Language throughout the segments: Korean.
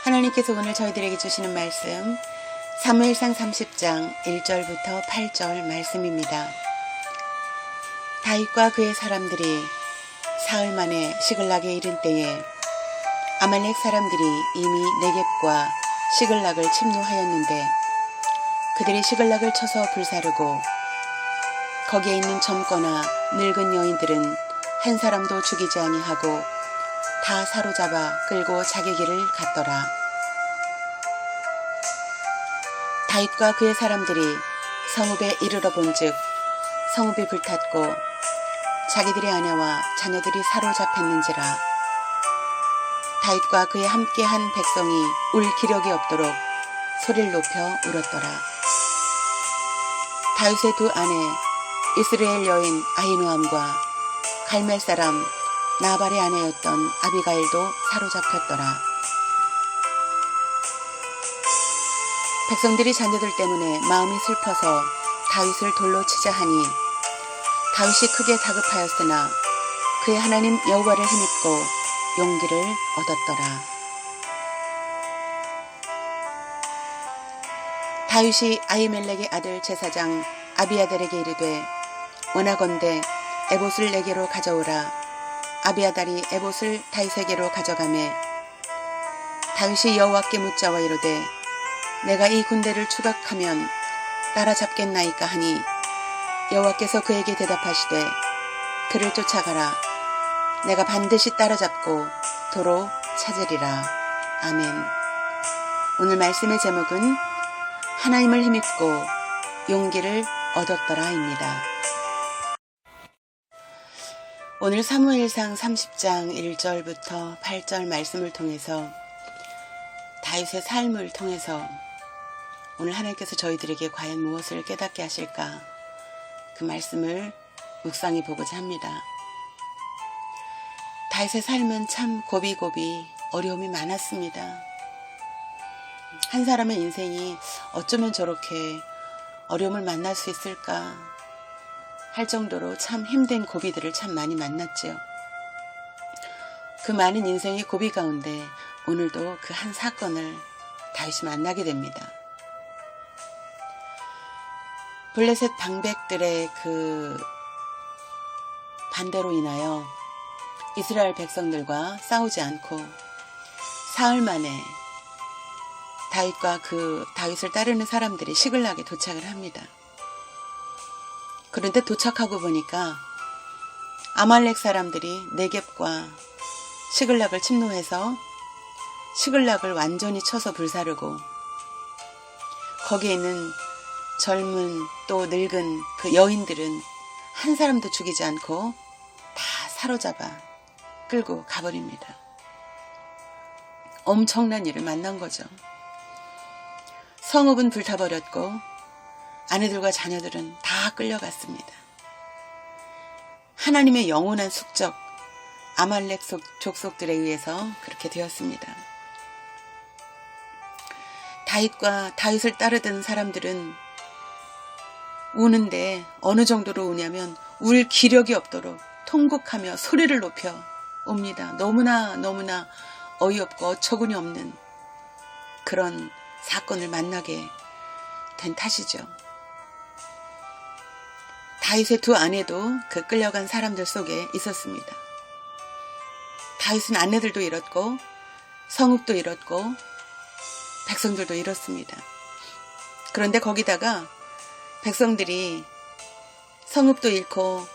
하나님께서 오늘 저희들에게 주시는 말씀 사무엘상 30장 1절부터 8절 말씀입니다. 다윗과 그의 사람들이 사흘 만에 시글락에 이른 때에 아말렉 사람들이 이미 네겝과 시글락을 침노하였는데 그들이 시글락을 쳐서 불사르고 거기에 있는 젊거나 늙은 여인들은 한 사람도 죽이지 아니하고 다 사로잡아 끌고 자기 길을 갔더라. 다윗과 그의 사람들이 성읍에 이르러 본즉 성읍이 불탔고 자기들의 아내와 자녀들이 사로잡혔는지라. 다윗과 그의 함께한 백성이 울 기력이 없도록 소리를 높여 울었더라. 다윗의 두 아내 이스라엘 여인 아히노암과 갈멜 사람 나발의 아내였던 아비가일도 사로잡혔더라. 백성들이 자녀들 때문에 마음이 슬퍼서 다윗을 돌로 치자 하니 다윗이 크게 다급하였으나 그의 하나님 여호와를 힘입고 용기를 얻었더라. 다윗이 아히멜렉의 아들 제사장 아비아달에게 이르되 원하건대 에봇을 내게로 가져오라. 아비아달이 에봇을 다윗에게로 가져가매 다윗이 여호와께 묻자와 이르되 내가 이 군대를 추격하면 따라잡겠나이까 하니 여호와께서 그에게 대답하시되 그를 쫓아가라. 내가 반드시 따라잡고 도로 찾으리라. 아멘. 오늘 말씀의 제목은 하나님을 힘입고 용기를 얻었더라입니다. 오늘 사무엘상 30장 1절부터 8절 말씀을 통해서 다윗의 삶을 통해서 오늘 하나님께서 저희들에게 과연 무엇을 깨닫게 하실까 그 말씀을 묵상해 보고자 합니다. 다윗의 삶은 참 고비고비 어려움이 많았습니다. 한 사람의 인생이 어쩌면 저렇게 어려움을 만날 수 있을까 할 정도로 참 힘든 고비들을 참 많이 만났지요. 그 많은 인생의 고비 가운데 오늘도 그 한 사건을 다윗이 만나게 됩니다. 블레셋 방백들의 그 반대로 인하여 이스라엘 백성들과 싸우지 않고 사흘 만에 다윗과 그 다윗을 따르는 사람들이 시글락에 도착을 합니다. 그런데 도착하고 보니까 아말렉 사람들이 네겝과 시글락을 침노해서 시글락을 완전히 쳐서 불사르고 거기에 있는 젊은 또 늙은 그 여인들은 한 사람도 죽이지 않고 다 사로잡아 끌고 가버립니다. 엄청난 일을 만난 거죠. 성읍은 불타버렸고 아내들과 자녀들은 다 끌려갔습니다. 하나님의 영원한 숙적 아말렉 족속들에 의해서 그렇게 되었습니다. 다윗과 다윗을 따르던 사람들은 우는데 어느 정도로 우냐면 울 기력이 없도록 통곡하며 소리를 높여 옵니다. 너무나 어이없고 어처구니 없는 그런 사건을 만나게 된 탓이죠. 다윗의 두 아내도 그 끌려간 사람들 속에 있었습니다. 다윗은 아내들도 잃었고 성읍도 잃었고 백성들도 잃었습니다. 그런데 거기다가 백성들이 성읍도 잃고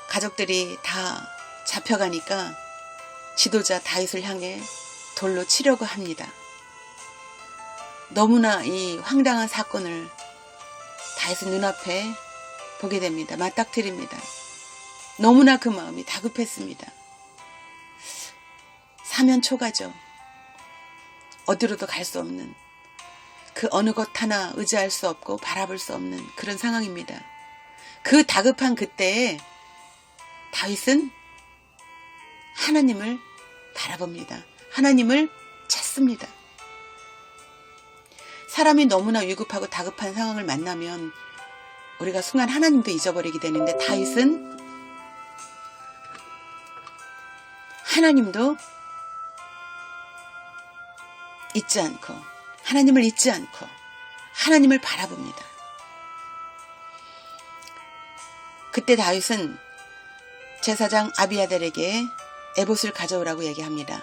가족들이 다 잡혀가니까 지도자 다윗을 향해 돌로 치려고 합니다. 너무나 이 황당한 사건을 다윗은 눈앞에 보게 됩니다. 맞닥뜨립니다. 너무나 그 마음이 다급했습니다. 사면초가죠. 어디로도 갈 수 없는 그 어느 것 하나 의지할 수 없고 바라볼 수 없는 그런 상황입니다. 그 다급한 그때에 다윗은 하나님을 바라봅니다. 하나님을 찾습니다. 사람이 너무나 위급하고 다급한 상황을 만나면 우리가 순간 하나님도 잊어버리게 되는데 다윗은 하나님도 잊지 않고 하나님을 잊지 않고 하나님을 바라봅니다. 그때 다윗은 제사장 아비아달에게 에봇을 가져오라고 얘기합니다.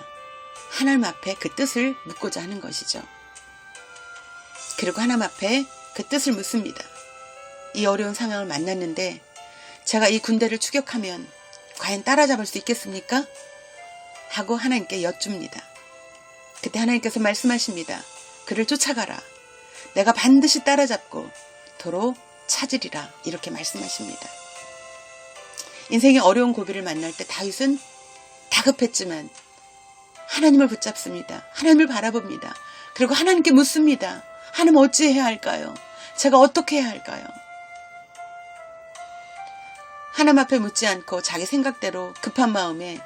하나님 앞에 그 뜻을 묻고자 하는 것이죠. 그리고 하나님 앞에 그 뜻을 묻습니다. 이 어려운 상황을 만났는데 제가 이 군대를 추격하면 과연 따라잡을 수 있겠습니까? 하고 하나님께 여쭙니다. 그때 하나님께서 말씀하십니다. 그를 쫓아가라. 내가 반드시 따라잡고 도로 찾으리라. 이렇게 말씀하십니다. 인생의 어려운 고비를 만날 때 다윗은 다급했지만 하나님을 붙잡습니다. 하나님을 바라봅니다. 그리고 하나님께 묻습니다. 하나님 어찌 해야 할까요? 제가 어떻게 해야 할까요? 하나님 앞에 묻지 않고 자기 생각대로 급한 마음에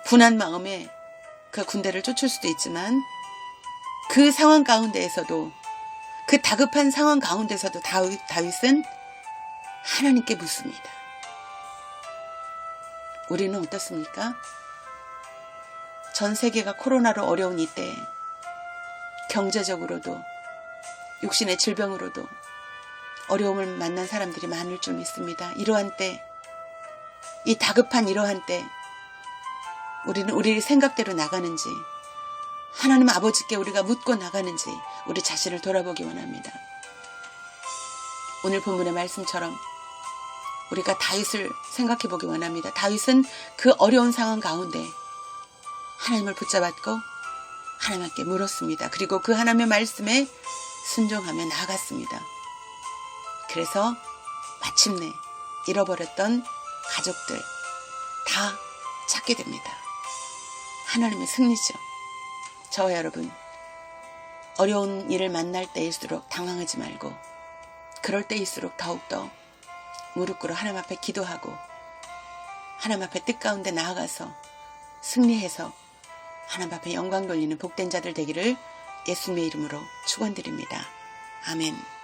분한 마음에 그 군대를 쫓을 수도 있지만 그 상황 가운데에서도 그 다급한 상황 가운데서도 다윗은 하나님께 묻습니다. 우리는 어떻습니까? 전 세계가 코로나로 어려운 이때 경제적으로도 육신의 질병으로도 어려움을 만난 사람들이 많을 줄 믿습니다. 이러한 때, 이 다급한 이러한 때 우리는 우리 생각대로 나가는지 하나님 아버지께 우리가 묻고 나가는지 우리 자신을 돌아보기 원합니다. 오늘 본문의 말씀처럼 우리가 다윗을 생각해 보기 원합니다. 다윗은 그 어려운 상황 가운데 하나님을 붙잡았고 하나님께 물었습니다. 그리고 그 하나님의 말씀에 순종하며 나아갔습니다. 그래서 마침내 잃어버렸던 가족들 다 찾게 됩니다. 하나님의 승리죠. 저와 여러분, 어려운 일을 만날 때일수록 당황하지 말고 그럴 때일수록 더욱더 무릎 꿇어 하나님 앞에 기도하고 하나님 앞에 뜻 가운데 나아가서 승리해서 하나님 앞에 영광 돌리는 복된 자들 되기를 예수님의 이름으로 축원드립니다. 아멘.